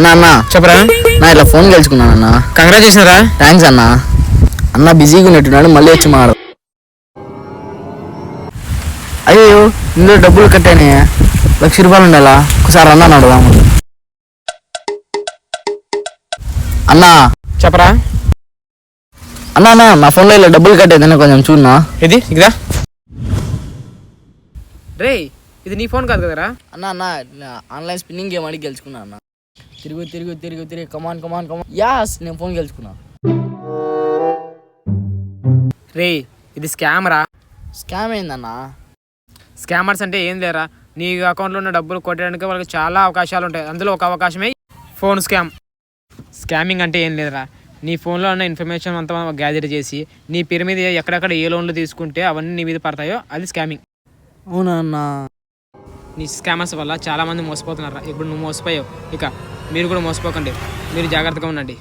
అన్న అన్న చెప్పరా నా ఇట్లా ఫోన్ గెలుచుకున్నాను అన్న. కంగ్రాచులేషన్ రా. థ్యాంక్స్ అన్న. అన్న బిజీగా ఉన్నట్టున్నాడు, మళ్ళీ వచ్చి మాడు. అయ్యో ఇందులో డబ్బులు కట్టానే, ₹1,00,000 ఉండాలా. ఒకసారి అన్న అడుగుదాము. అన్నా చెప్పరా. అన్న అన్న నా ఫోన్లో ఇలా డబ్బులు కట్టేదన్నా కొంచెం చూడనా. ఇది ఇదా రే, ఇది నీ ఫోన్ కాదు కదరా. అన్న అన్న ఆన్లైన్ స్పిన్నింగ్ గేమ్ అడిగి గెలుచుకున్నా అన్న. తిరుగు తిరుగు తిరుగు తిరిగి కమాన్ కమాన్ కమాన్ యాస్ నేను ఫోన్ గెలుచుకున్నా. రే ఇది స్కామ్ రా. స్కామ్ అయిందన్నా. స్కామర్స్ అంటే ఏం లేరా, నీ అకౌంట్లో ఉన్న డబ్బులు కొట్టడానికి వాళ్ళకి చాలా అవకాశాలు ఉంటాయి. అందులో ఒక అవకాశమే ఫోన్ స్కామ్. స్కామింగ్ అంటే ఏం లేదురా, నీ ఫోన్లో ఉన్న ఇన్ఫర్మేషన్ అంతా గ్యాదర్ చేసి నీ పేరు మీద ఎక్కడెక్కడ ఏ లోన్లు తీసుకుంటే అవన్నీ నీ మీద పడతాయో అది స్కామింగ్. అవునా అన్న. నీ స్కామర్స్ వల్ల చాలామంది మోసపోతున్నారా. ఇప్పుడు నువ్వు మోసపోయావు, ఇక మీరు కూడా మోసపోకండి. మీరు జాగ్రత్తగా ఉండండి.